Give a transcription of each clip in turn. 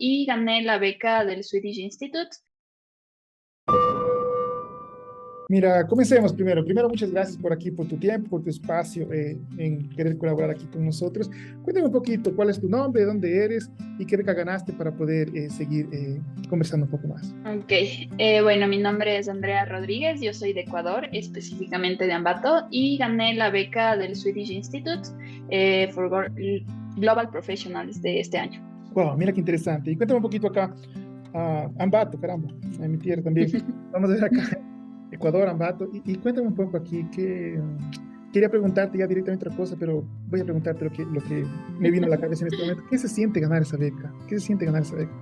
y gané la beca del Swedish Institute. Mira, comencemos primero. Primero, muchas gracias por aquí, por tu tiempo, por tu espacio en querer colaborar aquí con nosotros. Cuéntame un poquito cuál es tu nombre, dónde eres y qué beca ganaste para poder seguir conversando un poco más. Ok, bueno, mi nombre es Andrea Rodríguez, yo soy de Ecuador, específicamente de Ambato, y gané la beca del Swedish Institute Global Professionals de este año. Wow, mira qué interesante. Y cuéntame un poquito acá, Ambato, caramba, en mi tierra también. Vamos a ver acá, Ecuador, Ambato. Y cuéntame un poco aquí, quería preguntarte ya directamente otra cosa, pero voy a preguntarte lo que me vino a la cabeza en este momento. ¿Qué se siente ganar esa beca? ¿Qué se siente ganar esa beca?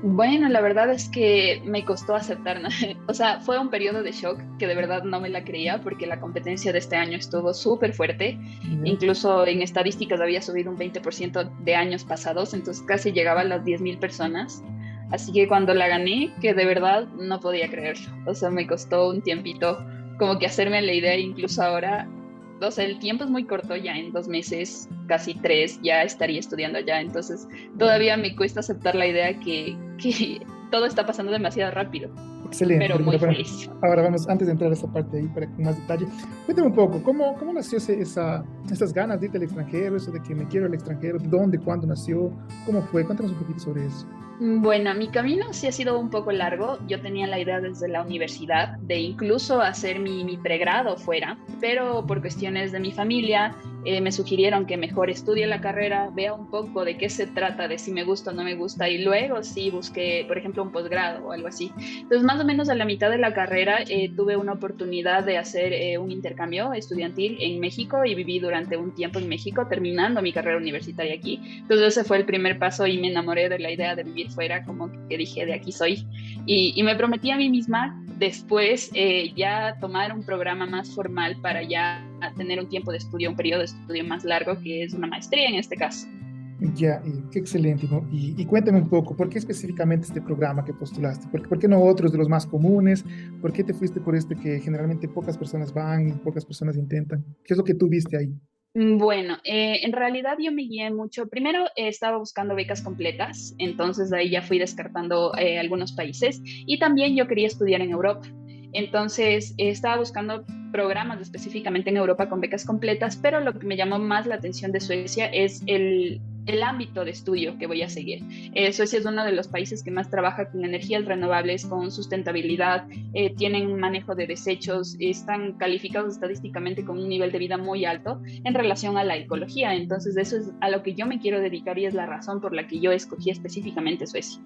Bueno, la verdad es que me costó aceptar, ¿no? O sea, fue un periodo de shock que de verdad no me la creía porque la competencia de este año estuvo súper fuerte. Ya. Incluso en estadísticas había subido un 20% de años pasados, entonces casi llegaba a las 10.000 personas. Así que cuando la gané, que de verdad no podía creerlo. O sea, me costó un tiempito como que hacerme la idea, incluso ahora. O sea, el tiempo es muy corto, ya en 2 meses, casi 3, ya estaría estudiando allá. Entonces, Wow. todavía me cuesta aceptar la idea que todo está pasando demasiado rápido, Excelente, pero pero muy bueno, feliz. ahora vamos, antes de entrar a esa parte ahí, para con más detalle, cuéntame un poco, ¿cómo nació esas ganas de irte al extranjero, eso de que me quiero al extranjero? ¿Dónde, cuándo nació? ¿Cómo fue? Cuéntanos un poquito sobre eso. Bueno, mi camino sí ha sido un poco largo. Yo tenía la idea desde la universidad de incluso hacer mi pregrado fuera, pero por cuestiones de mi familia me sugirieron que mejor estudie la carrera, vea un poco de qué se trata, de si me gusta o no me gusta, y luego sí busqué, por ejemplo, un posgrado o algo así. Entonces, más o menos a la mitad de la carrera tuve una oportunidad de hacer un intercambio estudiantil en México y viví durante un tiempo en México, terminando mi carrera universitaria aquí. Entonces ese fue el primer paso y me enamoré de la idea de vivir fuera, como que dije, de aquí soy. Y me prometí a mí misma después ya tomar un programa más formal para ya tener un tiempo de estudio, un periodo de estudio más largo, que es una maestría en este caso. Ya, qué excelente, ¿no? Y cuéntame un poco, ¿por qué específicamente este programa que postulaste? ¿Por qué no otros de los más comunes? ¿Por qué te fuiste por este que generalmente pocas personas van y pocas personas intentan? ¿Qué es lo que tú viste ahí? Bueno, en realidad yo me guié mucho. Primero estaba buscando becas completas, entonces de ahí ya fui descartando algunos países y también yo quería estudiar en Europa. Entonces estaba buscando programas específicamente en Europa con becas completas, pero lo que me llamó más la atención de Suecia es el ámbito de estudio que voy a seguir. Suecia es uno de los países que más trabaja con energías renovables, con sustentabilidad, tienen un manejo de desechos, están calificados estadísticamente con un nivel de vida muy alto en relación a la ecología. Entonces, eso es a lo que yo me quiero dedicar y es la razón por la que yo escogí específicamente Suecia.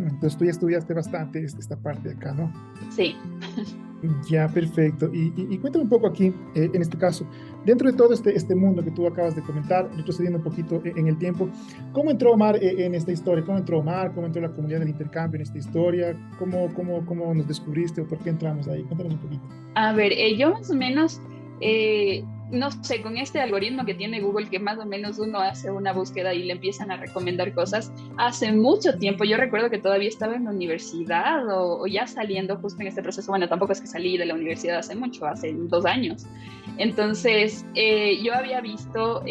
Entonces tú ya estudiaste bastante esta parte de acá, ¿no? Sí. Ya, perfecto. Y cuéntame un poco aquí, en este caso, dentro de todo este mundo que tú acabas de comentar, retrocediendo un poquito en el tiempo, ¿cómo entró Omar en esta historia? ¿Cómo entró Omar? ¿Cómo entró la comunidad del intercambio en esta historia? ¿Cómo nos descubriste o por qué entramos ahí? Cuéntanos un poquito. A ver, yo más o menos, no sé, con este algoritmo que tiene Google, que más o menos uno hace una búsqueda y le empiezan a recomendar cosas, hace mucho tiempo, yo recuerdo que todavía estaba en la universidad o ya saliendo justo en este proceso, bueno, tampoco es que salí de la universidad hace mucho, hace 2 años. Entonces, yo había visto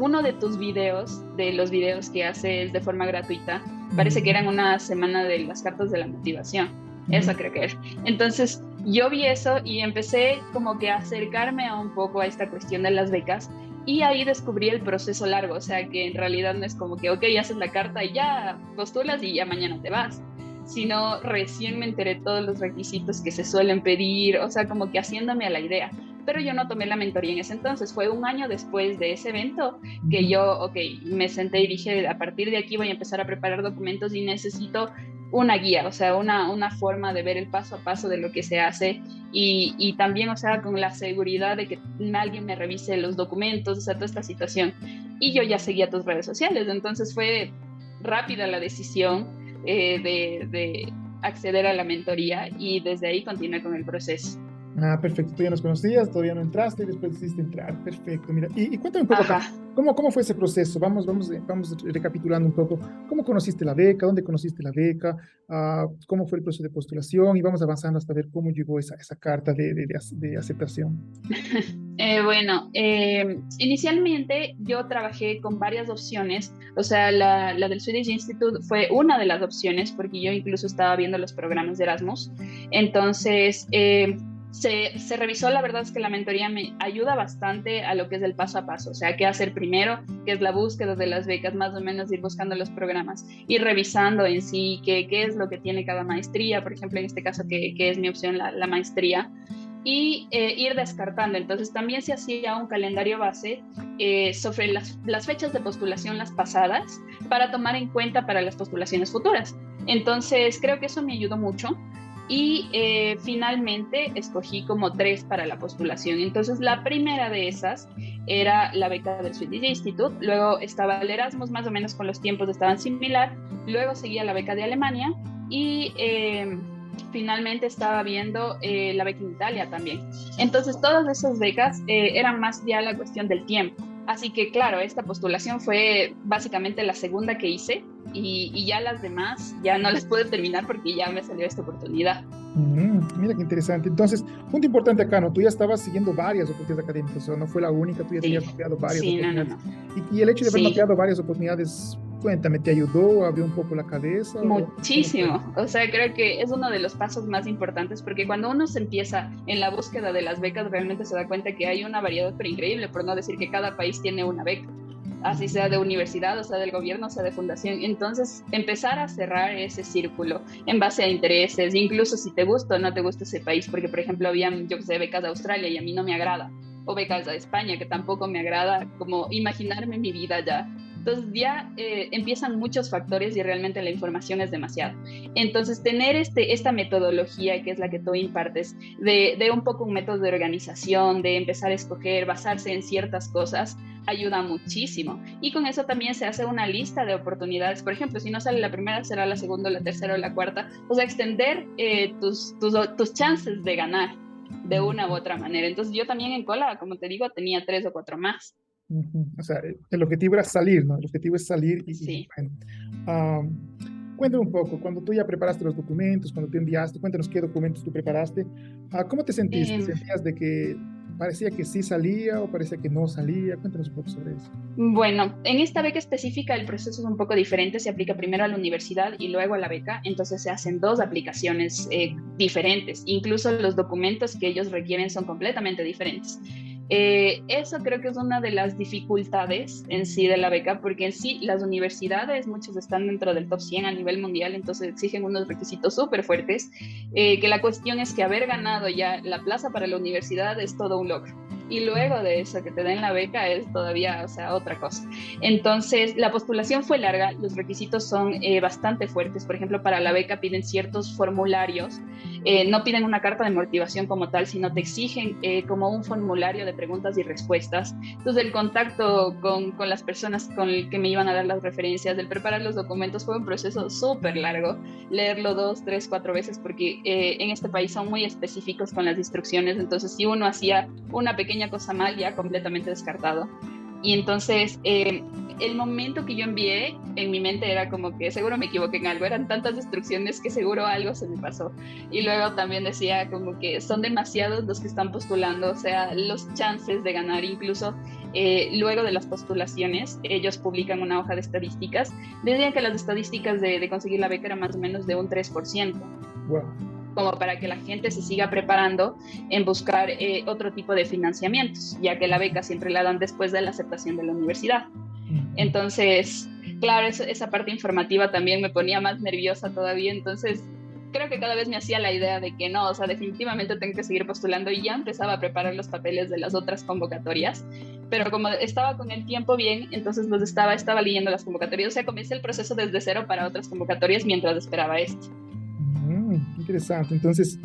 uno de tus videos, de los videos que haces de forma gratuita, parece que Ya. eran una semana de las cartas de la motivación, Ujú. eso creo que era. Entonces, yo vi eso y empecé como que a acercarme a un poco a esta cuestión de las becas y ahí descubrí el proceso largo, o sea que en realidad no es como que, ok, haces la carta y ya postulas y ya mañana te vas, sino recién me enteré todos los requisitos que se suelen pedir, o sea, como que haciéndome a la idea. Pero yo no tomé la mentoría en ese entonces, fue un año después de ese evento que Ujú. yo, ok, me senté y dije, a partir de aquí voy a empezar a preparar documentos y necesito una guía, o sea, una forma de ver el paso a paso de lo que se hace y también, o sea, con la seguridad de que alguien me revise los documentos, o sea, toda esta situación. Y yo ya seguía tus redes sociales, entonces fue rápida la decisión de acceder a la mentoría y desde ahí continué con el proceso. Ah, perfecto. Tú ya nos conocías, todavía no entraste y después decidiste entrar. Perfecto. Mira, y cuéntame un poco acá. Ajá. ¿Cómo fue ese proceso? Vamos recapitulando un poco. ¿Cómo conociste la beca? ¿Dónde conociste la beca? ¿Cómo fue el proceso de postulación? Y vamos avanzando hasta ver cómo llegó esa carta de aceptación. Bueno, inicialmente yo trabajé con varias opciones, o sea, la del Swedish Institute fue una de las opciones porque yo incluso estaba viendo los programas de Erasmus. Entonces, se revisó, la verdad es que la mentoría me ayuda bastante a lo que es el paso a paso, o sea, qué hacer primero, qué es la búsqueda de las becas, más o menos ir buscando los programas, ir revisando en sí qué es lo que tiene cada maestría, por ejemplo, en este caso que es mi opción, la maestría y ir descartando. Entonces también se hacía un calendario base sobre las fechas de postulación, las pasadas, para tomar en cuenta para las postulaciones futuras. Entonces creo que eso me ayudó mucho y finalmente escogí como 3 para la postulación. Entonces la primera de esas era la beca del Swedish Institute, luego estaba el Erasmus, más o menos con los tiempos estaban similar, luego seguía la beca de Alemania y finalmente estaba viendo la beca en Italia también. Entonces todas esas becas eran más ya la cuestión del tiempo. Así que claro, esta postulación fue básicamente la segunda que hice y ya las demás ya no las pude terminar porque ya me salió esta oportunidad. Mira qué interesante. Entonces, punto importante acá, ¿no? Tú ya estabas siguiendo varias oportunidades académicas, o sea, no fue la única, tú ya Sí, tenías mapeado varias sí, no, no, oportunidades. no. Y el hecho de haber Sí, mapeado varias oportunidades, cuéntame, ¿te ayudó? ¿Abrió un poco la cabeza? ¿O cómo fue? muchísimo. O sea, creo que es uno de los pasos más importantes porque cuando uno se empieza en la búsqueda de las becas, realmente se da cuenta que hay una variedad pero increíble, por no decir que cada país tiene una beca, así sea de universidad, o sea del gobierno, o sea de fundación. Entonces, empezar a cerrar ese círculo en base a intereses, incluso si te gusta o no te gusta ese país, porque por ejemplo, habían, yo que sé, becas de Australia y a mí no me agrada, o becas de España que tampoco me agrada, como imaginarme mi vida allá. Entonces ya empiezan muchos factores y realmente la información es demasiado. Entonces tener esta metodología que es la que tú impartes, de un poco un método de organización, de empezar a escoger, basarse en ciertas cosas, ayuda muchísimo. Y con eso también se hace una lista de oportunidades. Por ejemplo, si no sale la primera, será la segunda, la tercera o la cuarta. O sea, extender tus chances de ganar de una u otra manera. Entonces yo también en cola, como te digo, tenía 3 o 4 más. O sea, el objetivo era salir, ¿no? El objetivo es salir y Sí. bueno. Cuéntame un poco, cuando tú ya preparaste los documentos, cuando te enviaste, cuéntanos qué documentos tú preparaste. ¿Cómo te sentiste? Eh, ¿Sentías de que parecía que sí salía o parecía que no salía? Cuéntanos un poco sobre eso. Bueno, en esta beca específica el proceso es un poco diferente, se aplica primero a la universidad y luego a la beca, entonces se hacen 2 aplicaciones diferentes, incluso los documentos que ellos requieren son completamente diferentes. Eso creo que es una de las dificultades en sí de la beca, porque en sí las universidades, muchos están dentro del top 100 a nivel mundial, entonces exigen unos requisitos súper fuertes, que la cuestión es que haber ganado ya la plaza para la universidad es todo un logro. Y luego de eso, que te den la beca es todavía, o sea, otra cosa. Entonces, la postulación fue larga, los requisitos son bastante fuertes. Por ejemplo, para la beca piden ciertos formularios, no piden una carta de motivación como tal, sino te exigen como un formulario de preguntas y respuestas. Entonces, el contacto con las personas con el que me iban a dar las referencias, el preparar los documentos, fue un proceso súper largo. Leerlo 2, 3, 4 veces, porque en este país son muy específicos con las instrucciones. Entonces, si uno hacía una pequeña cosa mal, ya completamente descartado. Y entonces, el momento que yo envié, en mi mente era como que seguro me equivoqué en algo, eran tantas instrucciones que seguro algo se me pasó. Y luego también decía como que son demasiados los que están postulando, o sea, los chances de ganar, incluso luego de las postulaciones, ellos publican una hoja de estadísticas. Decían que las estadísticas de conseguir la beca eran más o menos de un 3%, Wow. como para que la gente se siga preparando en buscar otro tipo de financiamientos, ya que la beca siempre la dan después de la aceptación de la universidad. Entonces, claro, esa parte informativa también me ponía más nerviosa todavía, entonces creo que cada vez me hacía la idea de que no, o sea, definitivamente tengo que seguir postulando y ya empezaba a preparar los papeles de las otras convocatorias, pero como estaba con el tiempo bien, entonces estaba leyendo las convocatorias, o sea, comencé el proceso desde cero para otras convocatorias mientras esperaba esto. Interesante. Entonces,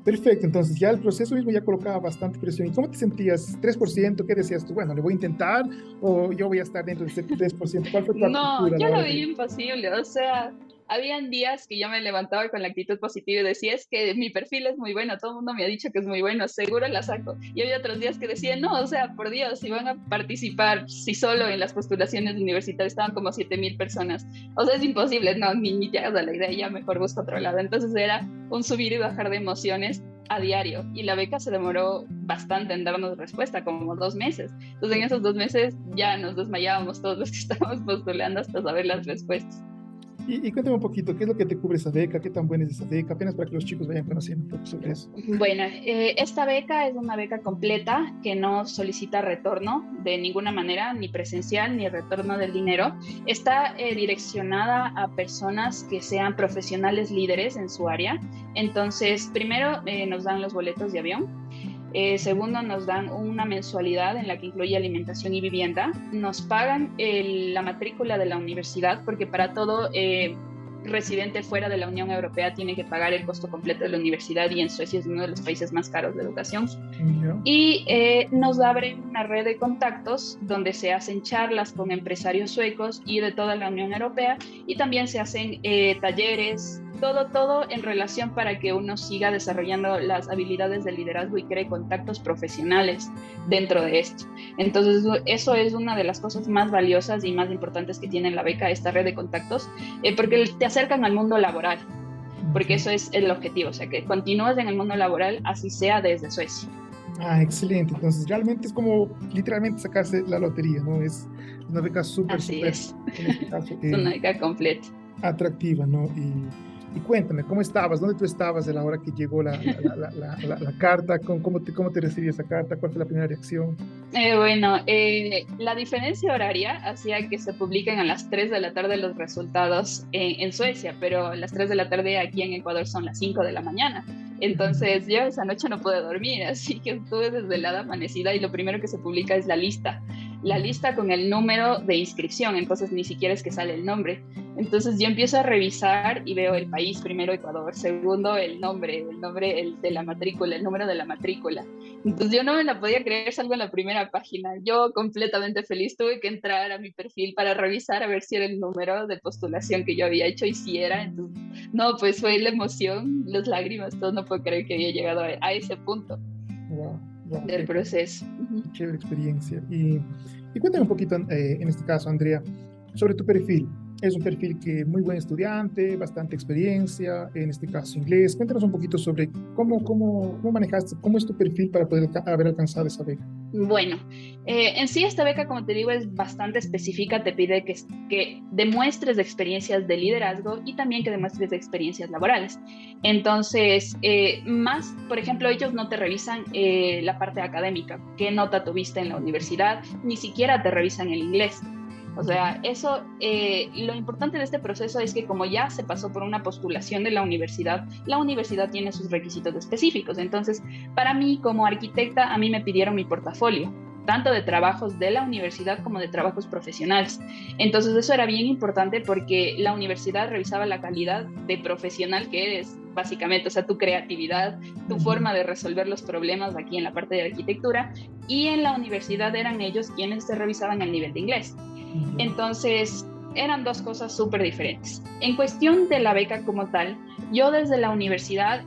perfecto. Entonces, ya el proceso mismo ya colocaba bastante presión. ¿Y cómo te sentías? ¿3%? ¿Qué decías tú? Bueno, ¿le voy a intentar o yo voy a estar dentro de ese 3%? ¿Cuál fue tu No, actitud a yo la lo hora vi de...? imposible, o sea, habían días que yo me levantaba con la actitud positiva y decía, es que mi perfil es muy bueno, todo el mundo me ha dicho que es muy bueno, seguro la saco. Y había otros días que decía, no, o sea, por Dios, si van a participar, si solo en las postulaciones universitarias estaban como 7,000 personas, o sea, es imposible, no, ni te hagas a la idea, ya mejor busco otro lado. Entonces era un subir y bajar de emociones a diario, y la beca se demoró bastante en darnos respuesta, como 2 meses. Entonces en esos 2 meses ya nos desmayábamos todos los que estábamos postulando hasta saber las respuestas. Y cuéntame un poquito, ¿qué es lo que te cubre esa beca? ¿Qué tan buena es esa beca? Apenas para que los chicos vayan conociendo un poco sobre eso. Bueno, esta beca es una beca completa que no solicita retorno de ninguna manera, ni presencial, ni retorno del dinero. Está direccionada a personas que sean profesionales líderes en su área. Entonces, primero nos dan los boletos de avión. Segundo, nos dan una mensualidad en la que incluye alimentación y vivienda. Nos pagan la matrícula de la universidad, porque para todo residente fuera de la Unión Europea tiene que pagar el costo completo de la universidad, y en Suecia es uno de los países más caros de educación. Ya. Y nos abren una red de contactos donde se hacen charlas con empresarios suecos y de toda la Unión Europea, y también se hacen talleres, todo en relación para que uno siga desarrollando las habilidades de liderazgo y cree contactos profesionales dentro de esto. Entonces, eso es una de las cosas más valiosas y más importantes que tiene la beca, esta red de contactos, porque te acercan al mundo laboral, porque eso es el objetivo, o sea, que continúes en el mundo laboral, así sea desde Suecia. Ah, excelente. Entonces, realmente es como literalmente sacarse la lotería, ¿no? Es una beca súper, Así súper, es, en este caso, es una beca completa. atractiva, ¿no? Y cuéntame, ¿cómo estabas? ¿Dónde tú estabas de la hora que llegó la carta? ¿Cómo te recibí esa carta? ¿Cuál fue la primera reacción? Bueno, la diferencia horaria hacía que se publiquen a las 3 de la tarde los resultados en Suecia, pero las 3 de la tarde aquí en Ecuador son las 5 de la mañana. Entonces yo esa noche no pude dormir, así que estuve desde la amanecida, y lo primero que se publica es la lista con el número de inscripción, entonces ni siquiera es que sale el nombre. Entonces yo empiezo a revisar y veo el país, primero Ecuador, segundo el nombre el de la matrícula, el número de la matrícula. Entonces yo no me la podía creer, salgo en la primera página. Yo completamente feliz tuve que entrar a mi perfil para revisar a ver si era el número de postulación que yo había hecho, y si era. Entonces, no, pues fue la emoción, las lágrimas, todo, no puedo creer que había llegado a ese punto Wow, wow, del proceso. qué chévere experiencia. Y cuéntame un poquito, en este caso, Andrea, sobre tu perfil. Es un perfil que muy buen estudiante, bastante experiencia, en este caso inglés. Cuéntanos un poquito sobre cómo manejaste, cómo es tu perfil para poder haber alcanzado esa beca. Bueno, en sí esta beca, como te digo, es bastante específica. Te pide que demuestres de experiencias de liderazgo y también que demuestres de experiencias laborales. Entonces, más, por ejemplo, ellos no te revisan la parte académica, qué nota tuviste en la universidad, ni siquiera te revisan el inglés. O sea, eso, lo importante de este proceso es que como ya se pasó por una postulación de la universidad tiene sus requisitos específicos. Entonces, para mí como arquitecta, a mí me pidieron mi portafolio, tanto de trabajos de la universidad como de trabajos profesionales. Entonces, eso era bien importante porque la universidad revisaba la calidad de profesional que eres, básicamente, o sea, tu creatividad, tu forma de resolver los problemas aquí en la parte de arquitectura, y en la universidad eran ellos quienes te revisaban el nivel de inglés. Entonces, eran dos cosas súper diferentes. En cuestión de la beca como tal, yo desde la universidad,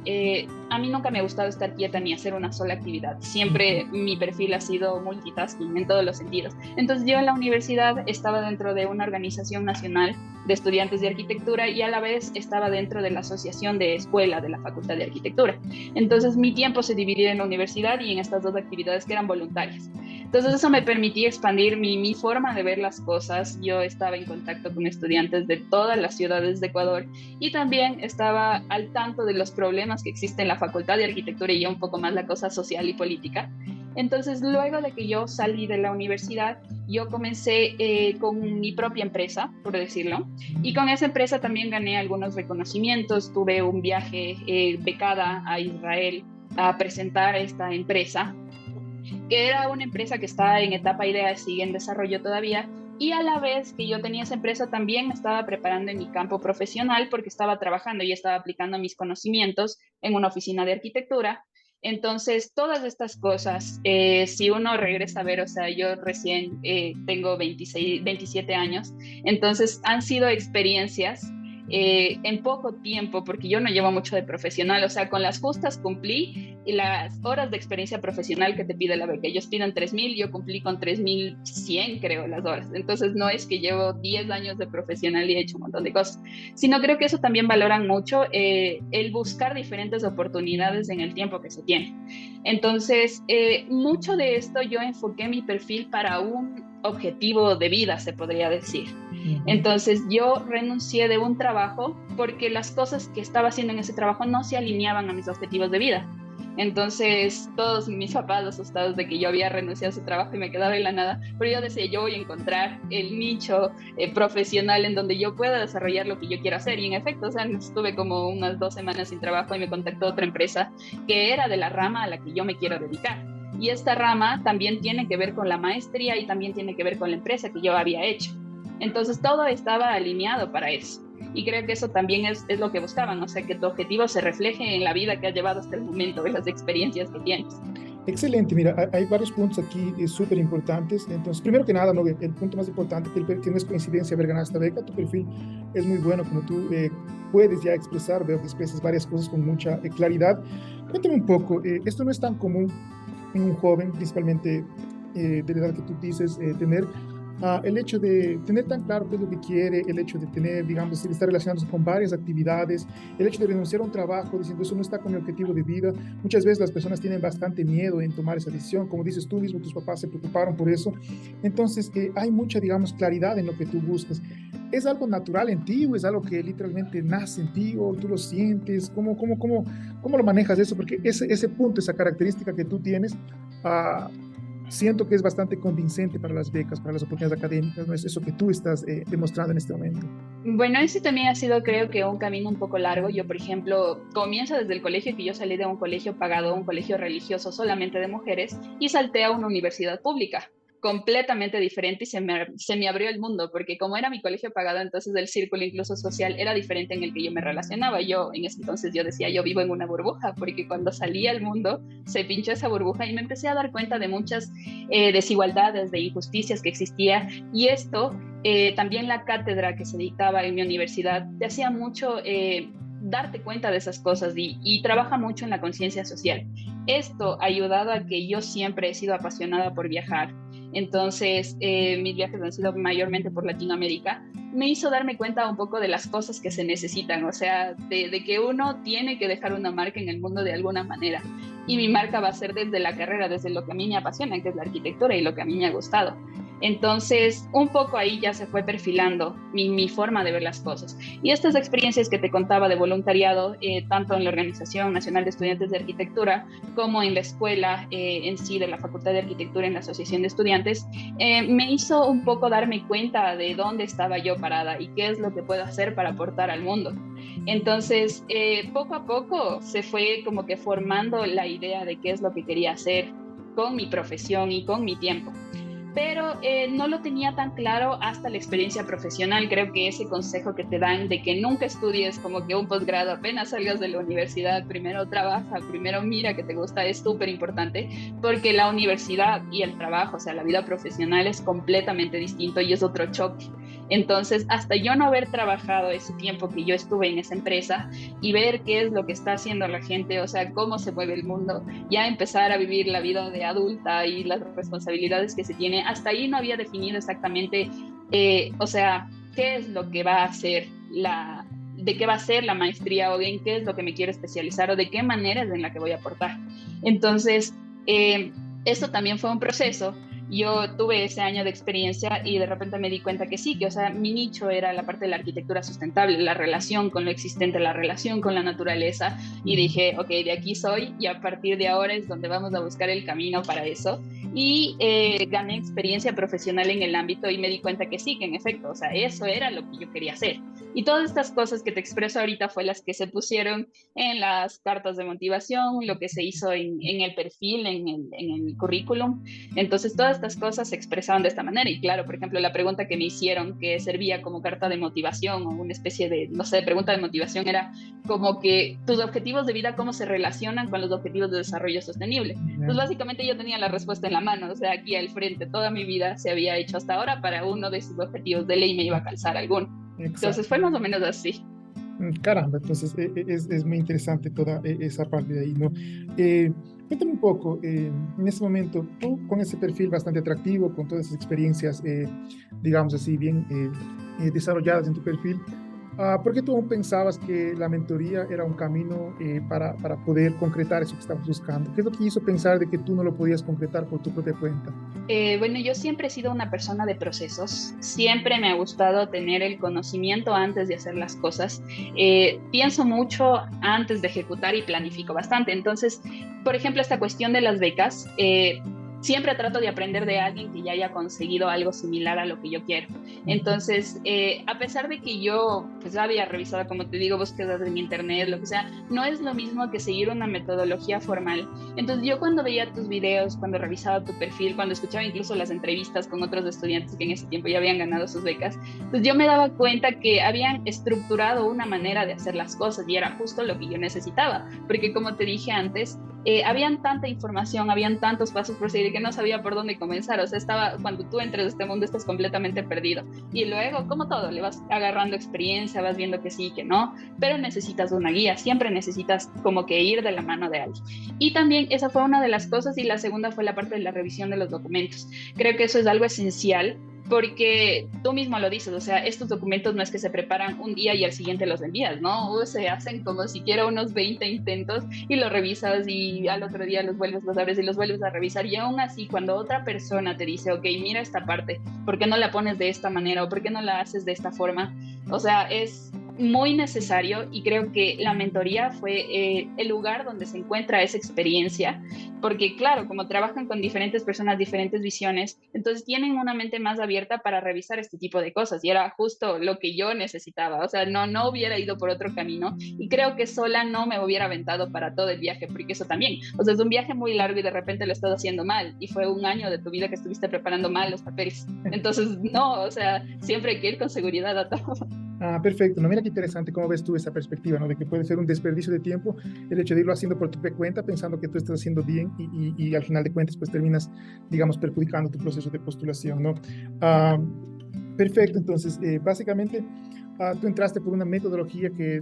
a mí nunca me ha gustado estar quieta ni hacer una sola actividad. Siempre mi perfil ha sido multitasking en todos los sentidos. Entonces yo en la universidad estaba dentro de una organización nacional de estudiantes de arquitectura, y a la vez estaba dentro de la asociación de escuela de la Facultad de Arquitectura. Entonces mi tiempo se dividía en la universidad y en estas dos actividades que eran voluntarias. Entonces eso me permitía expandir mi forma de ver las cosas. Yo estaba en contacto con estudiantes de todas las ciudades de Ecuador, y también estaba al tanto de los problemas que existen en la Facultad de Arquitectura, y ya un poco más la cosa social y política. Entonces, luego de que yo salí de la universidad, yo comencé con mi propia empresa, por decirlo, y con esa empresa también gané algunos reconocimientos. Tuve un viaje becada a Israel a presentar esta empresa, que era una empresa que está en etapa idea, sigue en desarrollo todavía, y a la vez que yo tenía esa empresa también me estaba preparando en mi campo profesional, porque estaba trabajando y estaba aplicando mis conocimientos en una oficina de arquitectura. Entonces, todas estas cosas, si uno regresa a ver, o sea, yo recién tengo 27 años, entonces han sido experiencias en poco tiempo, porque yo no llevo mucho de profesional, o sea, con las justas cumplí las horas de experiencia profesional que te pide la beca. Ellos piden 3.000, yo cumplí con 3.100, creo, las horas. Entonces, no es que llevo 10 años de profesional y he hecho un montón de cosas, sino creo que eso también valoran mucho, el buscar diferentes oportunidades en el tiempo que se tiene. Entonces, mucho de esto yo enfoqué mi perfil para un objetivo de vida, se podría decir. Entonces yo renuncié de un trabajo porque las cosas que estaba haciendo en ese trabajo no se alineaban a mis objetivos de vida. Entonces todos mis papás asustados de que yo había renunciado a ese trabajo y me quedaba en la nada, pero yo decía, yo voy a encontrar el nicho profesional en donde yo pueda desarrollar lo que yo quiero hacer. Y en efecto, o sea, estuve como unas 2 semanas sin trabajo y me contactó otra empresa que era de la rama a la que yo me quiero dedicar. Y esta rama también tiene que ver con la maestría y también tiene que ver con la empresa que yo había hecho. Entonces todo estaba alineado para eso. Y creo que eso también es lo que buscaban, o sea, que tu objetivo se refleje en la vida que has llevado hasta el momento, en las experiencias que tienes. Excelente, mira, hay varios puntos aquí súper importantes. Entonces, primero que nada, ¿no? El punto más importante, que no es coincidencia haber ganado esta beca, tu perfil es muy bueno, como tú puedes ya expresar, veo que expresas varias cosas con mucha claridad. Cuéntame un poco, esto no es tan común en un joven, principalmente de la edad que tú dices tener. El hecho de tener tan claro qué es lo que quiere, el hecho de tener, digamos, de estar relacionándose con varias actividades, el hecho de renunciar a un trabajo diciendo eso no está con mi objetivo de vida. Muchas veces las personas tienen bastante miedo en tomar esa decisión, como dices tú mismo, tus papás se preocuparon por eso. Entonces, hay mucha, digamos, claridad en lo que tú buscas. ¿Es algo natural en ti o es algo que literalmente nace en ti o tú lo sientes? ¿Cómo lo manejas eso? Porque ese punto, esa característica que tú tienes, siento que es bastante convincente para las becas, para las oportunidades académicas, ¿no? Es eso que tú estás demostrando en este momento. Bueno, ese también ha sido, creo que, un camino un poco largo. Yo, por ejemplo, comienzo desde el colegio, que yo salí de un colegio pagado, un colegio religioso solamente de mujeres, y salté a una universidad pública completamente diferente, y se me abrió el mundo, porque como era mi colegio pagado, entonces el círculo incluso social era diferente en el que yo me relacionaba. Yo en ese entonces yo decía, yo vivo en una burbuja, porque cuando salí al mundo se pinchó esa burbuja y me empecé a dar cuenta de muchas desigualdades, de injusticias que existía. Y esto, también la cátedra que se dictaba en mi universidad, te hacía mucho darte cuenta de esas cosas, y trabaja mucho en la conciencia social. Esto ha ayudado a que yo siempre he sido apasionada por viajar. Entonces, mis viajes han sido mayormente por Latinoamérica. Me hizo darme cuenta un poco de las cosas que se necesitan, o sea, de que uno tiene que dejar una marca en el mundo de alguna manera. Y mi marca va a ser desde la carrera, desde lo que a mí me apasiona, que es la arquitectura, y lo que a mí me ha gustado. Entonces, un poco ahí ya se fue perfilando mi forma de ver las cosas. Y estas experiencias que te contaba de voluntariado, tanto en la Organización Nacional de Estudiantes de Arquitectura como en la escuela en sí de la Facultad de Arquitectura en la Asociación de Estudiantes, me hizo un poco darme cuenta de dónde estaba yo parada y qué es lo que puedo hacer para aportar al mundo. Entonces, poco a poco se fue como que formando la idea de qué es lo que quería hacer con mi profesión y con mi tiempo. Pero no lo tenía tan claro hasta la experiencia profesional. Creo que ese consejo que te dan de que nunca estudies como que un posgrado, apenas salgas de la universidad, primero trabaja, primero mira que te gusta, es súper importante, porque la universidad y el trabajo, o sea, la vida profesional es completamente distinto y es otro choque. Entonces, hasta yo no haber trabajado ese tiempo que yo estuve en esa empresa y ver qué es lo que está haciendo la gente, o sea, cómo se mueve el mundo, ya empezar a vivir la vida de adulta y las responsabilidades que se tiene, hasta ahí no había definido exactamente, o sea, qué es lo que va a hacer de qué va a ser la maestría, o en qué es lo que me quiero especializar, o de qué manera es en la que voy a aportar. Entonces, esto también fue un proceso. Yo tuve ese año de experiencia y de repente me di cuenta que sí, que, o sea, mi nicho era la parte de la arquitectura sustentable, la relación con lo existente, la relación con la naturaleza, y dije, ok, de aquí soy, y a partir de ahora es donde vamos a buscar el camino para eso. Y gané experiencia profesional en el ámbito y me di cuenta que sí, que en efecto, o sea, eso era lo que yo quería hacer. Y todas estas cosas que te expreso ahorita fue las que se pusieron en las cartas de motivación, lo que se hizo en el perfil, en el currículum. Entonces, todas estas cosas se expresaban de esta manera. Y claro, por ejemplo, la pregunta que me hicieron, que servía como carta de motivación o una especie de, no sé, pregunta de motivación, era como que tus objetivos de vida, ¿cómo se relacionan con los objetivos de desarrollo sostenible? Entonces, básicamente yo tenía la respuesta en la mano, o sea, aquí al frente. Toda mi vida se había hecho hasta ahora para uno de sus objetivos, de ley me iba a calzar alguno. Exacto. Entonces fue más o menos así. Caramba, entonces es muy interesante toda esa parte de ahí, ¿no? Eh, Cuéntame un poco, en ese momento, tú con ese perfil bastante atractivo, con todas esas experiencias, digamos así, bien desarrolladas en tu perfil, ¿por qué tú aún pensabas que la mentoría era un camino para poder concretar eso que estabas buscando? ¿Qué es lo que hizo pensar de que tú no lo podías concretar por tu propia cuenta? Bueno, yo siempre he sido una persona de procesos, siempre me ha gustado tener el conocimiento antes de hacer las cosas. Pienso mucho antes de ejecutar y planifico bastante. Entonces, por ejemplo, esta cuestión de las becas, siempre trato de aprender de alguien que ya haya conseguido algo similar a lo que yo quiero. Ujú. Entonces, a pesar de que yo pues había revisado, como te digo, búsquedas en internet, lo que sea, no es lo mismo que seguir una metodología formal. Entonces yo cuando veía tus videos, cuando revisaba tu perfil, cuando escuchaba incluso las entrevistas con otros estudiantes que en ese tiempo ya habían ganado sus becas, pues yo me daba cuenta que habían estructurado una manera de hacer las cosas y era justo lo que yo necesitaba, porque como te dije antes, habían tanta información, habían tantos pasos por seguir que no sabía por dónde comenzar, o sea, cuando tú entras a este mundo estás completamente perdido y luego, como todo, le vas agarrando experiencia, vas viendo que sí, que no, pero necesitas una guía, siempre necesitas como que ir de la mano de alguien. Y también esa fue una de las cosas y la segunda fue la parte de la revisión de los documentos. Creo que eso es algo esencial porque tú mismo lo dices, o sea, estos documentos no es que se preparan un día y al siguiente los envías, ¿no? O se hacen como siquiera unos 20 intentos y los revisas y al otro día los vuelves, los abres y los vuelves a revisar. Y aún así, cuando otra persona te dice, ok, mira esta parte, ¿por qué no la pones de esta manera o por qué no la haces de esta forma? O sea, es muy necesario y creo que la mentoría fue el lugar donde se encuentra esa experiencia, porque claro, como trabajan con diferentes personas, diferentes visiones, entonces tienen una mente más abierta para revisar este tipo de cosas y era justo lo que yo necesitaba, o sea, no hubiera ido por otro camino y creo que sola no me hubiera aventado para todo el viaje, porque eso también, o sea, es un viaje muy largo y de repente lo estás haciendo mal y fue un año de tu vida que estuviste preparando mal los papeles, entonces no, o sea, siempre hay que ir con seguridad a todo. Perfecto. No, mira qué interesante cómo ves tú esa perspectiva, ¿no? De que puede ser un desperdicio de tiempo el hecho de irlo haciendo por tu propia cuenta, pensando que tú estás haciendo bien y al final de cuentas, pues terminas, digamos, perjudicando tu proceso de postulación, ¿no? Ah, Perfecto. Entonces, básicamente, tú entraste por una metodología que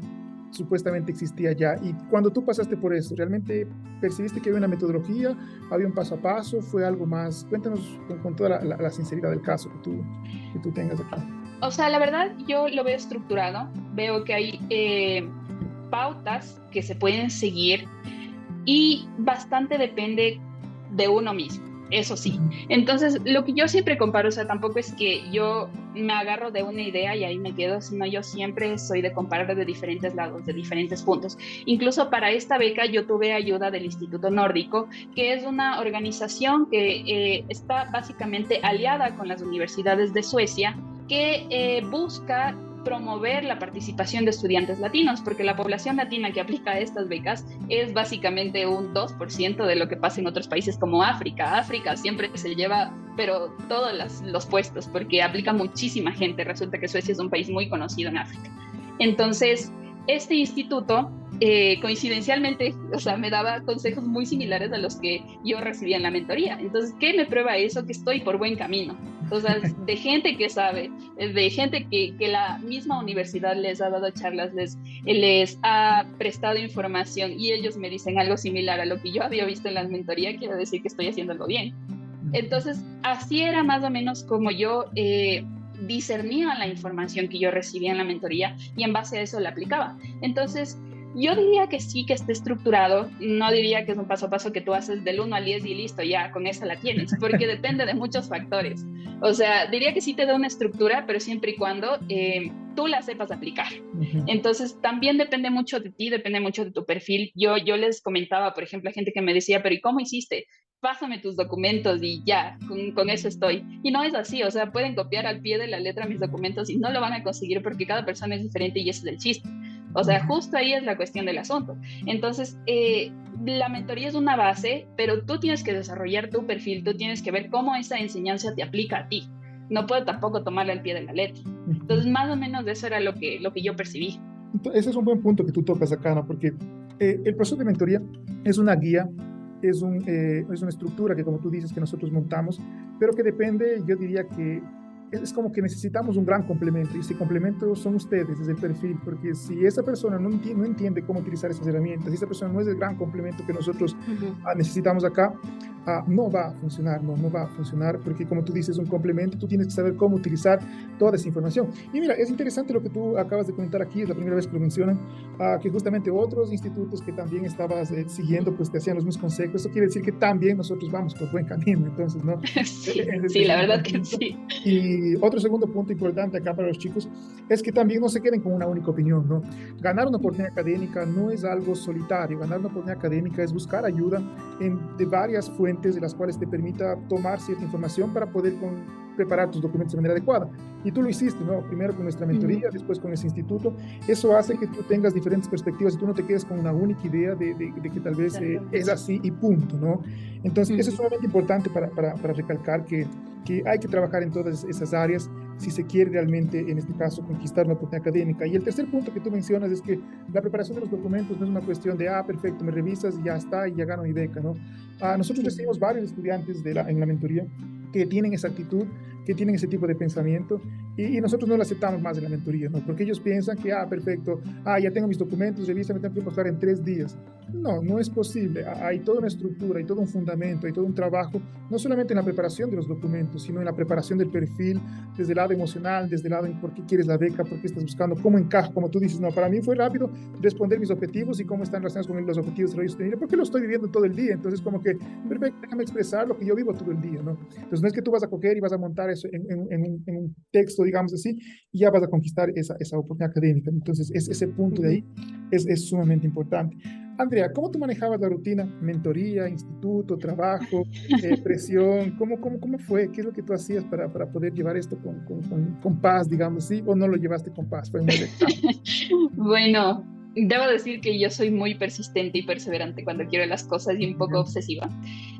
supuestamente existía ya. Y cuando tú pasaste por eso, ¿realmente percibiste que había una metodología? ¿Había un paso a paso? ¿Fue algo más? Cuéntanos con toda la sinceridad del caso que tú tengas aquí. O sea, la verdad yo lo veo estructurado, veo que hay pautas que se pueden seguir y bastante depende de uno mismo, eso sí. Ujú. Entonces, lo que yo siempre comparo, o sea, tampoco es que yo me agarro de una idea y ahí me quedo, sino yo siempre soy de comparar de diferentes lados, de diferentes puntos. Incluso para esta beca yo tuve ayuda del Instituto Nórdico, que es una organización que está básicamente aliada con las universidades de Suecia, que busca promover la participación de estudiantes latinos, porque la población latina que aplica a estas becas es básicamente un 2% de lo que pasa en otros países como África. África siempre se lleva, pero todos los puestos, porque aplica muchísima gente. Resulta que Suecia es un país muy conocido en África. Entonces, este instituto, coincidencialmente, o sea, me daba consejos muy similares a los que yo recibía en la mentoría. Entonces, ¿qué me prueba eso? Que estoy por buen camino. O sea, de gente que sabe, de gente que la misma universidad les ha dado charlas, les ha prestado información y ellos me dicen algo similar a lo que yo había visto en la mentoría, quiero decir que estoy haciéndolo bien. Entonces, así era más o menos como yo discernía la información que yo recibía en la mentoría y en base a eso la aplicaba. Entonces, yo diría que sí que esté estructurado, no diría que es un paso a paso que tú haces del 1 al 10 y listo, ya con esa la tienes, porque depende de muchos factores. O sea, diría que sí te da una estructura, pero siempre y cuando tú la sepas aplicar. Ujú. Entonces, también depende mucho de ti, depende mucho de tu perfil. Yo les comentaba, por ejemplo, a gente que me decía, pero ¿y cómo hiciste? Pásame tus documentos y ya, con eso estoy. Y no es así, o sea, pueden copiar al pie de la letra mis documentos y no lo van a conseguir porque cada persona es diferente y ese es el chiste. O sea, Ujú. justo ahí es la cuestión del asunto. Entonces, la mentoría es una base, pero tú tienes que desarrollar tu perfil, tú tienes que ver cómo esa enseñanza te aplica a ti. No puedo tampoco tomarla al pie de la letra. Ujú. Entonces, más o menos de eso era lo que yo percibí. Ese es un buen punto que tú tocas acá, ¿no? Porque el proceso de mentoría es una guía, es una estructura que, como tú dices, que nosotros montamos, pero que depende, yo diría que es como que necesitamos un gran complemento, y ese complemento son ustedes desde el perfil, porque si esa persona no entiende cómo utilizar esas herramientas, si esa persona no es el gran complemento que nosotros necesitamos acá, no va a funcionar, no va a funcionar, porque como tú dices, un complemento, tú tienes que saber cómo utilizar toda esa información. Y mira, es interesante lo que tú acabas de comentar aquí, es la primera vez que lo mencionan, que justamente otros institutos que también estabas siguiendo, pues te hacían los mismos consejos. Eso quiere decir que también nosotros vamos por buen camino, entonces, ¿no? Sí, sí, la verdad que sí. Y otro segundo punto importante acá para los chicos es que también no se queden con una única opinión, ¿no? Ganar una oportunidad académica no es algo solitario, ganar una oportunidad académica es buscar ayuda de varias fuentes de las cuales te permita tomar cierta información para poder preparar tus documentos de manera adecuada. Y tú lo hiciste, ¿no? Primero con nuestra mentoría, después con ese instituto. Eso hace que tú tengas diferentes perspectivas y tú no te quedes con una única idea de que tal vez es así y punto, ¿no? Entonces, eso es sumamente importante para recalcar que hay que trabajar en todas esas áreas si se quiere realmente, en este caso, conquistar una oportunidad académica. Y el tercer punto que tú mencionas es que la preparación de los documentos no es una cuestión de, perfecto, me revisas y ya está, y ya gano mi beca, ¿no? Nosotros recibimos varios estudiantes en la mentoría que tienen esa actitud, que tienen ese tipo de pensamiento, y nosotros no lo aceptamos más en la mentoría, ¿no? Porque ellos piensan que, perfecto, ya tengo mis documentos, revisa, me tengo que mostrar en 3 días. No, no es posible. Hay toda una estructura, hay todo un fundamento, hay todo un trabajo, no solamente en la preparación de los documentos, sino en la preparación del perfil, desde el lado emocional, desde el lado en por qué quieres la beca, por qué estás buscando, cómo encaja, como tú dices, no, para mí fue rápido responder mis objetivos y cómo están relacionados con los objetivos de la sostenible, porque lo estoy viviendo todo el día, entonces como que, perfecto, déjame expresar lo que yo vivo todo el día, ¿no? Entonces no es que tú vas a coger y vas a montar eso en un texto, digamos así, y ya vas a conquistar esa oportunidad académica. Entonces ese punto de ahí es sumamente importante. Andrea, ¿cómo tú manejabas la rutina? Mentoría, instituto, trabajo, presión, ¿cómo fue? ¿Qué es lo que tú hacías para poder llevar esto con paz, digamos así? ¿O no lo llevaste con paz? Fue muy extraño. Bueno, debo decir que yo soy muy persistente y perseverante cuando quiero las cosas y un poco obsesiva.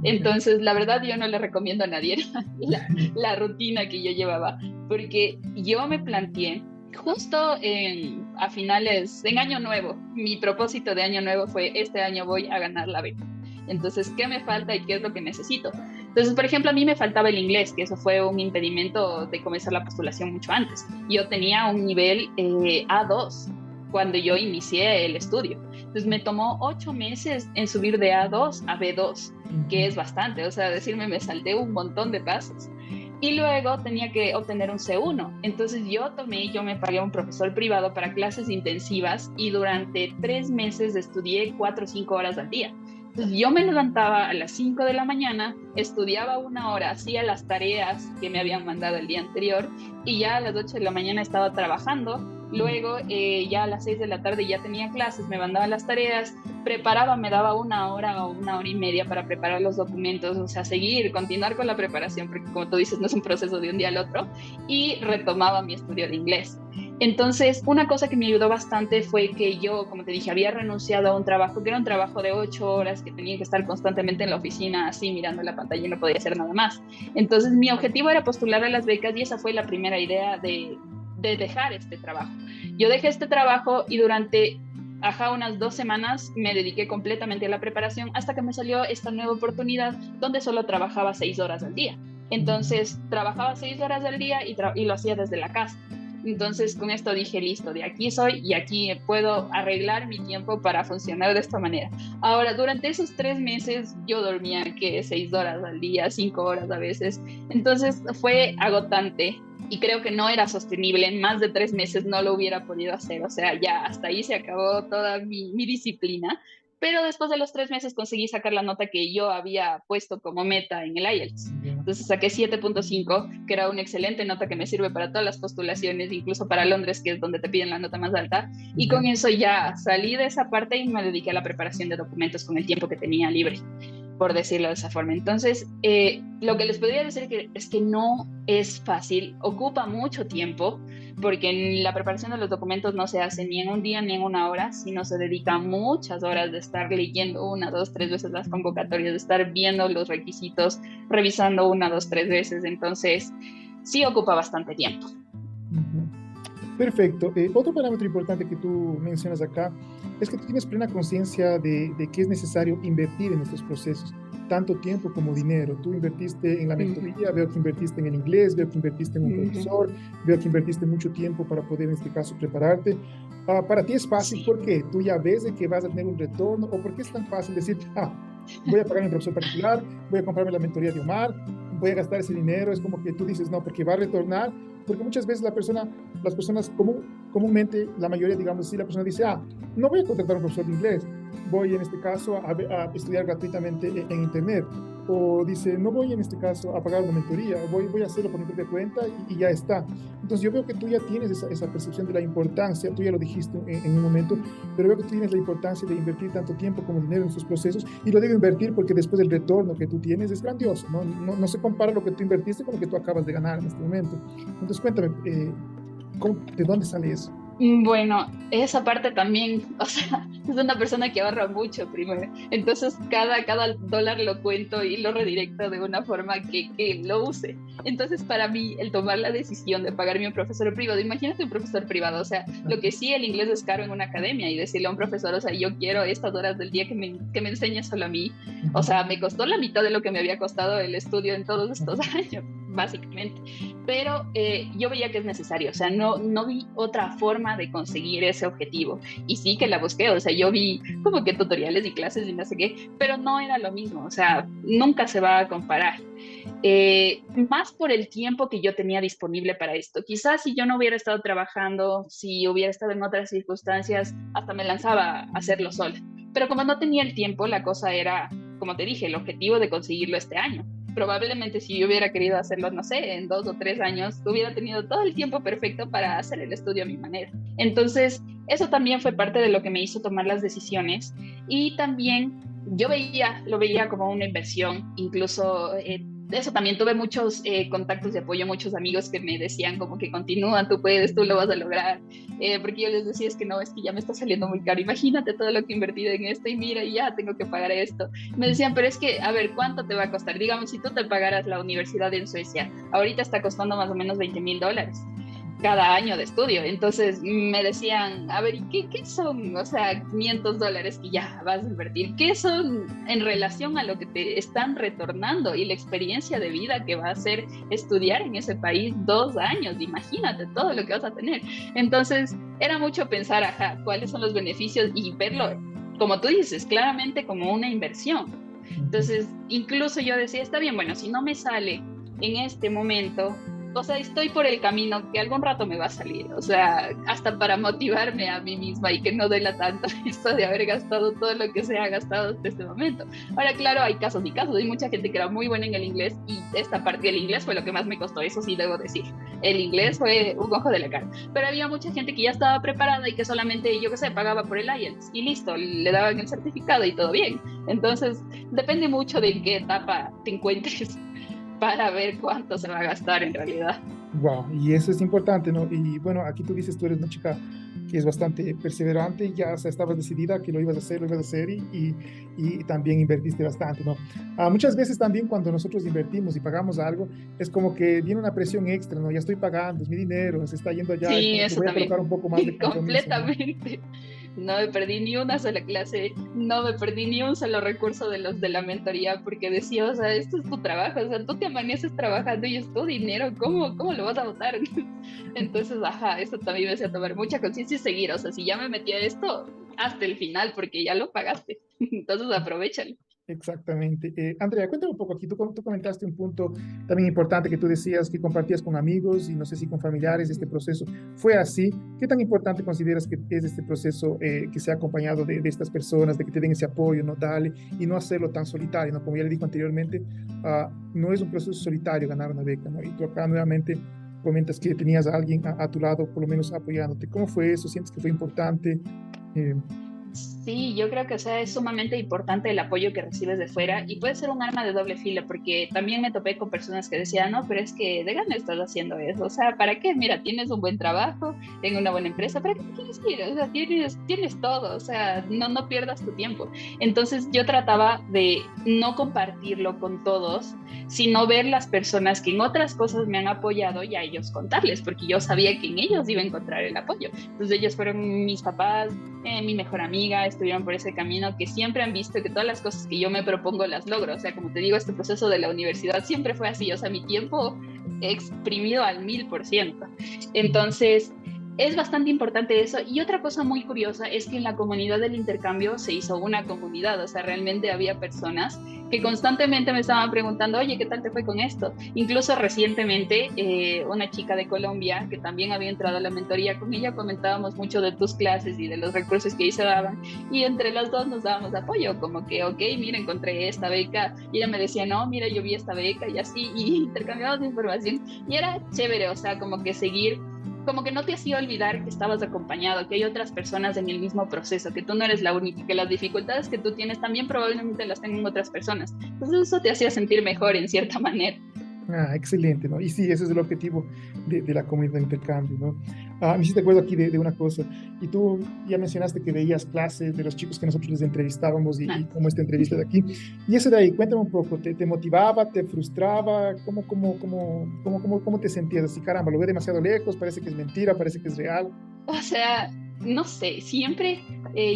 Entonces, la verdad, yo no le recomiendo a nadie la rutina que yo llevaba, porque yo me planteé justo a finales, en Año Nuevo, mi propósito de Año Nuevo fue, este año voy a ganar la beca. Entonces, ¿qué me falta y qué es lo que necesito? Entonces, por ejemplo, a mí me faltaba el inglés, que eso fue un impedimento de comenzar la postulación mucho antes. Yo tenía un nivel A2 cuando yo inicié el estudio. Entonces, me tomó 8 meses en subir de A2 a B2, que es bastante, o sea, decirme, me salté un montón de pasos. Y luego tenía que obtener un C1. Entonces yo me pagué a un profesor privado para clases intensivas y durante 3 meses estudié 4 o 5 horas al día. Entonces yo me levantaba a las 5 de la mañana, estudiaba 1 hora, hacía las tareas que me habían mandado el día anterior y ya a las 8 de la mañana estaba trabajando. Luego ya a las 6 de la tarde ya tenía clases, me mandaban las tareas, preparaba, me daba 1 hora o 1 hora y media para preparar los documentos, o sea, continuar con la preparación, porque como tú dices, no es un proceso de un día al otro, y retomaba mi estudio de inglés. Entonces, una cosa que me ayudó bastante fue que yo, como te dije, había renunciado a un trabajo que era un trabajo de 8 horas, que tenía que estar constantemente en la oficina, así mirando la pantalla y no podía hacer nada más. Entonces, mi objetivo era postular a las becas y esa fue la primera idea de dejar este trabajo. Yo dejé este trabajo y durante unas 2 semanas me dediqué completamente a la preparación hasta que me salió esta nueva oportunidad donde solo trabajaba 6 horas al día. Entonces, trabajaba 6 horas al día y lo hacía desde la casa. Entonces, con esto dije, listo, de aquí soy y aquí puedo arreglar mi tiempo para funcionar de esta manera. Ahora, durante esos 3 meses, yo dormía, 6 horas al día, 5 horas a veces. Entonces, fue agotante y creo que no era sostenible. En más de 3 meses no lo hubiera podido hacer. O sea, ya hasta ahí se acabó toda mi disciplina. Pero después de los 3 meses conseguí sacar la nota que yo había puesto como meta en el IELTS. Entonces saqué 7.5, que era una excelente nota que me sirve para todas las postulaciones, incluso para Londres, que es donde te piden la nota más alta. Y con eso ya salí de esa parte y me dediqué a la preparación de documentos con el tiempo que tenía libre, por decirlo de esa forma. Entonces, lo que les podría decir es que no es fácil, ocupa mucho tiempo, porque en la preparación de los documentos no se hace ni en un día ni en 1 hora, sino se dedica muchas horas de estar leyendo 1, 2, 3 veces las convocatorias, de estar viendo los requisitos, revisando 1, 2, 3 veces. Entonces, sí ocupa bastante tiempo. Perfecto. Otro parámetro importante que tú mencionas acá es que tú tienes plena conciencia de que es necesario invertir en estos procesos, tanto tiempo como dinero. Tú invertiste en la Ujú, mentoría, veo que invertiste en el inglés, veo que invertiste en un ujú, profesor, veo que invertiste mucho tiempo para poder, en este caso, prepararte. Para ti es fácil sí. porque tú ya ves de que vas a tener un retorno, o porque es tan fácil decir, voy a pagar a mi profesor particular, voy a comprarme la mentoría de Omar, voy a gastar ese dinero. Es como que tú dices, no, porque va a retornar, porque muchas veces las personas comúnmente, la mayoría, digamos así, la persona dice, no voy a contratar a un profesor de inglés, voy en este caso a estudiar gratuitamente en Internet. O dice, no voy en este caso a pagar una mentoría, voy a hacerlo por mi propia cuenta y ya está. Entonces yo veo que tú ya tienes esa percepción de la importancia, tú ya lo dijiste en un momento, pero veo que tú tienes la importancia de invertir tanto tiempo como dinero en estos procesos, y lo digo invertir porque después el retorno que tú tienes es grandioso, ¿no? No se compara lo que tú invertiste con lo que tú acabas de ganar en este momento. Entonces cuéntame, ¿de dónde sale eso? Bueno, esa parte también, o sea, es una persona que ahorra mucho primero. Entonces, cada dólar lo cuento y lo redirecto de una forma que lo use. Entonces, para mí, el tomar la decisión de pagarme un profesor privado, imagínate un profesor privado, o sea, lo que sí, el inglés es caro en una academia y decirle a un profesor, o sea, yo quiero estas horas del día que me enseñe solo a mí. O Ujú, sea, me costó la mitad de lo que me había costado el estudio en todos estos ujú, años, básicamente, pero yo veía que es necesario, o sea, no vi otra forma de conseguir ese objetivo. Y sí que la busqué, o sea, yo vi como que tutoriales y clases y no sé qué, pero no era lo mismo, o sea, nunca se va a comparar. Más por el tiempo que yo tenía disponible para esto. Quizás si yo no hubiera estado trabajando, si hubiera estado en otras circunstancias, hasta me lanzaba a hacerlo sola. Pero como no tenía el tiempo, la cosa era, como te dije, el objetivo de conseguirlo este año. Probablemente si yo hubiera querido hacerlo, no sé, en 2 o 3 años, hubiera tenido todo el tiempo perfecto para hacer el estudio a mi manera. Entonces, eso también fue parte de lo que me hizo tomar las decisiones. Y también lo veía como una inversión, incluso de eso también tuve muchos contactos de apoyo, muchos amigos que me decían como que continúa, tú puedes, tú lo vas a lograr, porque yo les decía, es que no, es que ya me está saliendo muy caro, imagínate todo lo que he invertido en esto y mira, ya tengo que pagar esto. Me decían, pero es que, a ver, ¿cuánto te va a costar? Digamos, si tú te pagaras la universidad en Suecia, ahorita está costando más o menos $20,000 cada año de estudio. Entonces me decían, a ver, ¿y qué son? O sea, $500 que ya vas a invertir, ¿qué son en relación a lo que te están retornando y la experiencia de vida que va a ser estudiar en ese país 2 años? Imagínate todo lo que vas a tener. Entonces era mucho pensar, ajá, cuáles son los beneficios y verlo, como tú dices, claramente como una inversión. ujú. Entonces, incluso yo decía, está bien, bueno, si no me sale en este momento, o sea, estoy por el camino que algún rato me va a salir, o sea, hasta para motivarme a mí misma y que no duela tanto esto de haber gastado todo lo que se ha gastado hasta este momento. Ahora, claro, hay casos y casos, hay mucha gente que era muy buena en el inglés y esta parte del inglés fue lo que más me costó, eso sí debo decir. El inglés fue un ojo de la cara, pero había mucha gente que ya estaba preparada y que solamente, yo qué sé, pagaba por el IELTS y listo, le daban el certificado y todo bien. Entonces, depende mucho de en qué etapa te encuentres para ver cuánto se va a gastar en realidad. Wow, y eso es importante, ¿no? Y bueno, aquí tú dices, tú eres una chica que es bastante perseverante, y ya, o sea, estabas decidida que lo ibas a hacer, y también invertiste bastante, ¿no? Muchas veces también cuando nosotros invertimos y pagamos algo, es como que viene una presión extra, ¿no? Ya estoy pagando, es mi dinero, se está yendo allá, es Sí, como que eso voy a colocar también, un poco más de compromiso, ¿no? completamente. No me perdí ni una sola clase, no me perdí ni un solo recurso de los de la mentoría porque decía, o sea, esto es tu trabajo, o sea, tú te amaneces trabajando y es tu dinero, ¿cómo lo vas a botar? Entonces, ajá, eso también me hacía tomar mucha conciencia y seguir, o sea, si ya me metí a esto, hasta el final porque ya lo pagaste, entonces aprovechalo. Exactamente. Andrea, cuéntame un poco aquí. Tú comentaste un punto también importante, que tú decías que compartías con amigos y no sé si con familiares este proceso. ¿Fue así? ¿Qué tan importante consideras que es este proceso, que sea acompañado de estas personas, de que te den ese apoyo, no dale, y no hacerlo tan solitario, ¿no? Como ya le dijo anteriormente, no es un proceso solitario ganar una beca, ¿no? Y tú acá nuevamente comentas que tenías a alguien a tu lado, por lo menos apoyándote. ¿Cómo fue eso? ¿Sientes que fue importante? Eh, Sí, yo creo que, o sea, es sumamente importante el apoyo que recibes de fuera y puede ser un arma de doble filo porque también me topé con personas que decían, no, pero es que de gana estás haciendo eso, o sea, ¿para qué? Mira, tienes un buen trabajo, tengo una buena empresa, ¿para qué te quieres ir? O sea, tienes todo, o sea, no pierdas tu tiempo. Entonces yo trataba de no compartirlo con todos, sino ver las personas que en otras cosas me han apoyado y a ellos contarles, porque yo sabía que en ellos iba a encontrar el apoyo. Entonces ellos fueron mis papás, mi mejor amiga, estuvieron por ese camino, que siempre han visto que todas las cosas que yo me propongo las logro. O sea, como te digo, este proceso de la universidad siempre fue así, o sea, mi tiempo exprimido al 1000%. Entonces, es bastante importante eso. Y otra cosa muy curiosa es que en la comunidad del intercambio se hizo una comunidad, o sea, realmente había personas que constantemente me estaban preguntando, oye, ¿qué tal te fue con esto? Incluso recientemente, una chica de Colombia que también había entrado a la mentoría, con ella comentábamos mucho de tus clases y de los recursos que ahí se daban, y entre las dos nos dábamos apoyo, como que, ok, mira, encontré esta beca, y ella me decía, no, mira, yo vi esta beca, y así, y intercambiábamos información, y era chévere, o sea, como que seguir, como que no te hacía olvidar que estabas acompañado, que hay otras personas en el mismo proceso, que tú no eres la única, que las dificultades que tú tienes también probablemente las tengan otras personas. Entonces eso te hacía sentir mejor en cierta manera. Ah, excelente, ¿no? Y sí, ese es el objetivo de la comunidad de intercambio, ¿no? Me hiciste acuerdo aquí de una cosa, y tú ya mencionaste que veías clases de los chicos que nosotros les entrevistábamos y Ah. como esta entrevista de aquí, y eso de ahí, cuéntame un poco, ¿te motivaba, te frustraba? ¿Cómo te sentías? Así, caramba, lo veo demasiado lejos, parece que es mentira, parece que es real. O sea, no sé, siempre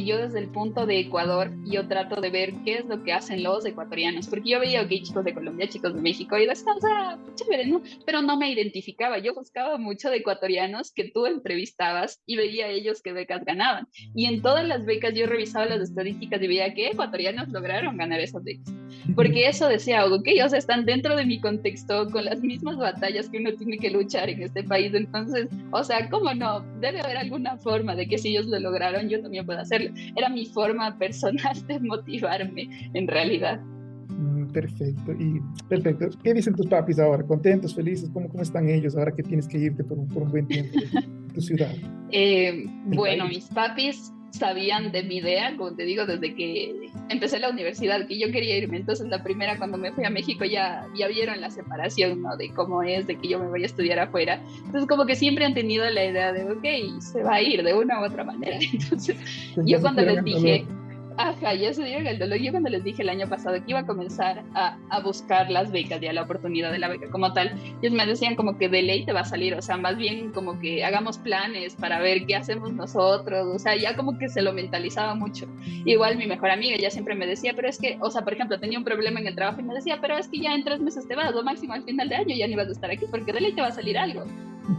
yo desde el punto de Ecuador, yo trato de ver qué es lo que hacen los ecuatorianos, porque yo veía, ok, chicos de Colombia, chicos de México, y decía, o sea, chévere, ¿no? Pero no me identificaba, yo buscaba mucho de ecuatorianos que tú entrevistabas y veía ellos qué becas ganaban. Y en todas las becas yo revisaba las estadísticas y veía que ecuatorianos lograron ganar esas becas. Porque eso decía, ok, o sea, están dentro de mi contexto, con las mismas batallas que uno tiene que luchar en este país, entonces, o sea, ¿cómo no? Debe haber alguna forma de que si ellos lo lograron, yo también puedo hacerlo. Era mi forma personal de motivarme, en realidad. Perfecto, y perfecto. ¿Qué dicen tus papis ahora? ¿Contentos, felices? ¿Cómo están ellos ahora que tienes que irte por un buen tiempo de tu ciudad, del Bueno, país? mis papis sabían de mi idea, como te digo, desde que empecé la universidad, que yo quería irme. Entonces, la primera, cuando me fui a México, ya vieron la separación, ¿no? De cómo es, de que yo me voy a estudiar afuera. Entonces, como que siempre han tenido la idea de, ok, se va a ir de una u otra manera. Entonces, Pues ya yo se cuando dieron les el dolor. dije, ajá, ya se dieron el dolor. Yo cuando les dije el año pasado que iba a comenzar a buscar las becas, ya la oportunidad de la beca como tal, ellos me decían como que de ley te va a salir, o sea, más bien como que hagamos planes para ver qué hacemos nosotros, o sea, ya como que se lo mentalizaba mucho. Igual mi mejor amiga ya siempre me decía, pero es que, o sea, por ejemplo, tenía un problema en el trabajo y me decía, pero es que ya en 3 meses te vas, o máximo al final de año ya ni vas a estar aquí, porque de ley te va a salir algo.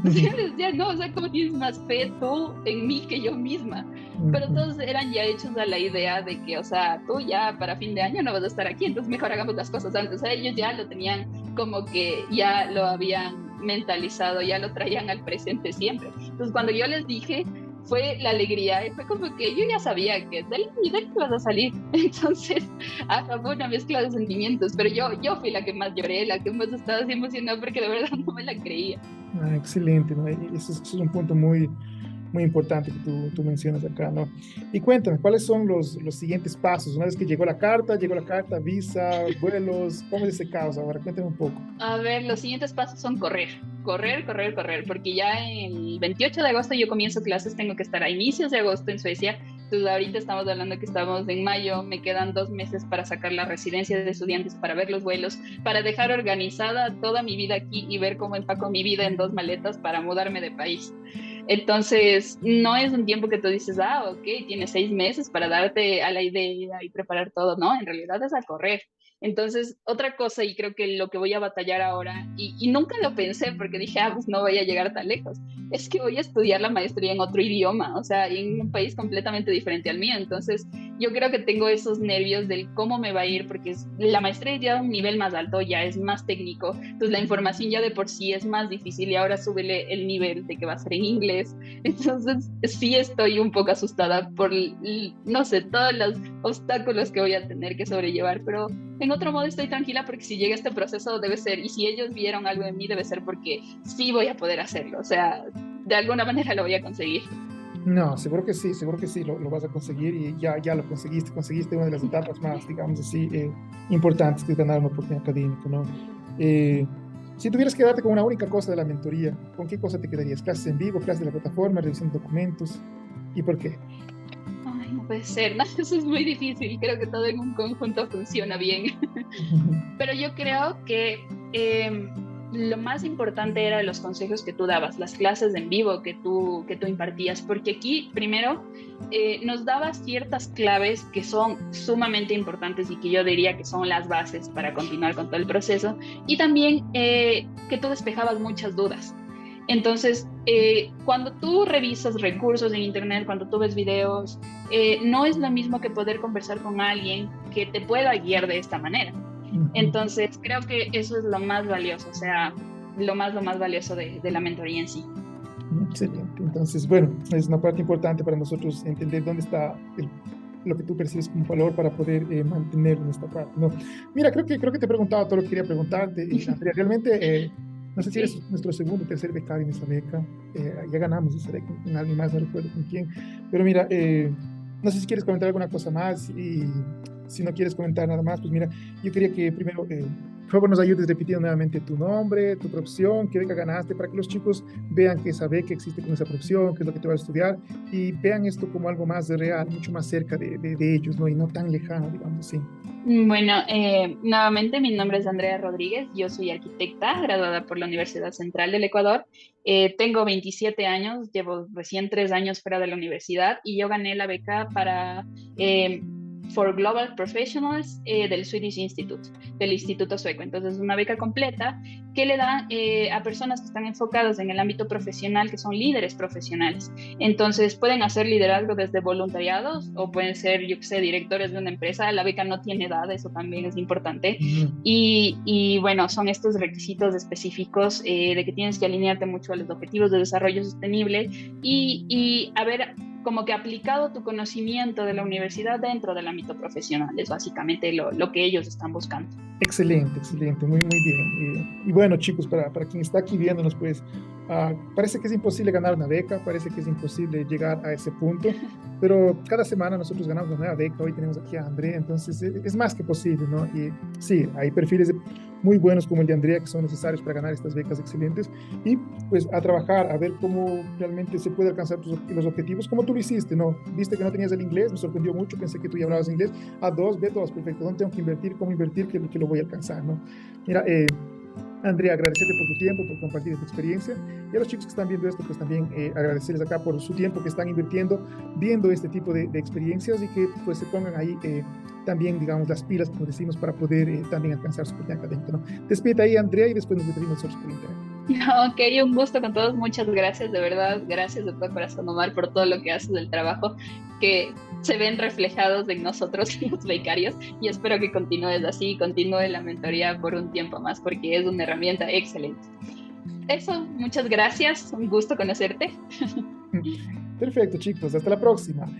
Sí, decía, no, o sea, como tienes más fe tú en mí que yo misma. Pero todos eran ya hechos a la idea de que, o sea, tú ya para fin de año no vas a estar aquí, entonces mejor hagamos las cosas antes. O sea, ellos ya lo tenían como que ya lo habían mentalizado, ya lo traían al presente siempre. Entonces, cuando yo les dije, fue la alegría y fue como que yo ya sabía que de ahí vas a salir. Entonces, fue una mezcla de sentimientos, pero yo fui la que más lloré, la que más estaba así emocionada porque de verdad no me la creía. Excelente, ¿no? Y eso es un punto muy importante que tú mencionas acá, ¿no? Y cuéntame, ¿cuáles son los siguientes pasos? Una vez que llegó la carta, visa, vuelos, ¿cómo es ese caos? Ahora, cuéntame un poco. A ver, los siguientes pasos son correr, porque ya el 28 de agosto yo comienzo clases, tengo que estar a inicios de agosto en Suecia. Entonces ahorita estamos hablando que estamos en mayo, me quedan 2 meses para sacar la residencia de estudiantes, para ver los vuelos, para dejar organizada toda mi vida aquí y ver cómo empaco mi vida en 2 maletas para mudarme de país. Entonces, no es un tiempo que tú dices, ok, tienes 6 meses para darte a la idea y preparar todo, no, en realidad es a correr. Entonces, otra cosa, y creo que lo que voy a batallar ahora, y nunca lo pensé porque dije, pues no voy a llegar tan lejos, es que voy a estudiar la maestría en otro idioma, o sea, en un país completamente diferente al mío. Entonces, yo creo que tengo esos nervios del cómo me va a ir, porque la maestría ya a un nivel más alto, ya es más técnico, entonces la información ya de por sí es más difícil y ahora súbele el nivel de que va a ser en inglés. Entonces, sí estoy un poco asustada por, no sé, todos los obstáculos que voy a tener que sobrellevar, pero en otro modo estoy tranquila porque si llega este proceso debe ser, y si ellos vieron algo en mí debe ser porque sí voy a poder hacerlo, o sea, de alguna manera lo voy a conseguir. No, seguro que sí, lo vas a conseguir y ya lo conseguiste, conseguiste una de las etapas más, digamos así, importantes que es ganar una oportunidad académica, ¿no? Eh, si tuvieras que darte con una única cosa de la mentoría, ¿con qué cosa te quedarías? ¿Clases en vivo, clases de la plataforma, revisión de documentos? ¿Y por qué? Ay, no puede ser, ¿no? Eso es muy difícil. Creo que todo en un conjunto funciona bien. Pero yo creo que lo más importante era los consejos que tú dabas, las clases en vivo que tú impartías, porque aquí primero nos dabas ciertas claves que son sumamente importantes y que yo diría que son las bases para continuar con todo el proceso, y también que tú despejabas muchas dudas. Entonces, cuando tú revisas recursos en Internet, cuando tú ves videos, no es lo mismo que poder conversar con alguien que te pueda guiar de esta manera. Ujú. Entonces, creo que eso es lo más valioso, o sea, lo más valioso de la mentoría en sí. Excelente. Entonces, bueno, es una parte importante para nosotros entender dónde está lo que tú percibes como valor para poder mantenerlo en esta parte, ¿no? Mira, creo que te he preguntado todo lo que quería preguntarte. Andrea, realmente, no sé si eres Sí. nuestro segundo o tercer becario en esa beca. Ya ganamos esa beca con alguien más, no recuerdo con quién. Pero mira, no sé si quieres comentar alguna cosa más y si no quieres comentar nada más, pues mira, yo quería que primero, por favor, nos ayudes repitiendo nuevamente tu nombre, tu profesión, qué beca ganaste, para que los chicos vean que esa beca existe con esa profesión, qué es lo que te vas a estudiar, y vean esto como algo más real, mucho más cerca de ellos, ¿no? Y no tan lejano, digamos así. Bueno, nuevamente mi nombre es Andrea Rodríguez, yo soy arquitecta graduada por la Universidad Central del Ecuador. Tengo 27 años, llevo recién 3 años fuera de la universidad y yo gané la beca para eh, For Global Professionals del Swedish Institute, del Instituto Sueco. Entonces, es una beca completa que le da a personas que están enfocadas en el ámbito profesional, que son líderes profesionales. Entonces pueden hacer liderazgo desde voluntariados o pueden ser, yo que sé, directores de una empresa. La beca no tiene edad, eso también es importante. Ujú. Y bueno, son estos requisitos específicos de que tienes que alinearte mucho a los objetivos de desarrollo sostenible y haber como que aplicado tu conocimiento de la universidad dentro del ámbito profesional. Es básicamente lo que ellos están buscando. Excelente, excelente, muy bien. Y bueno, chicos, para quien está aquí viéndonos, pues parece que es imposible ganar una beca, parece que es imposible llegar a ese punto, pero cada semana nosotros ganamos una nueva beca. Hoy tenemos aquí a Andrea, entonces es más que posible, ¿no? Y sí, hay perfiles muy buenos como el de Andrea que son necesarios para ganar estas becas excelentes y pues a trabajar, a ver cómo realmente se puede alcanzar los objetivos, como tú lo hiciste, ¿no? Viste que no tenías el inglés, me sorprendió mucho, pensé que tú ya hablabas inglés. A dos, ve todas, perfecto. ¿Dónde tengo que invertir? ¿Cómo invertir? Que lo voy a alcanzar, ¿no? Mira, Andrea, agradecerte por tu tiempo, por compartir esta experiencia. Y a los chicos que están viendo esto, pues también agradecerles acá por su tiempo que están invirtiendo, viendo este tipo de experiencias y que pues se pongan ahí también, digamos, las pilas, como decimos, para poder también alcanzar su oportunidad académica, ¿no? Despide ahí, Andrea, y después nos despedimos nosotros por internet. Ok, un gusto con todos, muchas gracias, de verdad, gracias de todo corazón, Omar, por todo lo que haces del trabajo, que se ven reflejados en nosotros, los becarios, y espero que continúes así, continúe la mentoría por un tiempo más, porque es una herramienta excelente. Eso, muchas gracias, un gusto conocerte. Perfecto, chicos, hasta la próxima.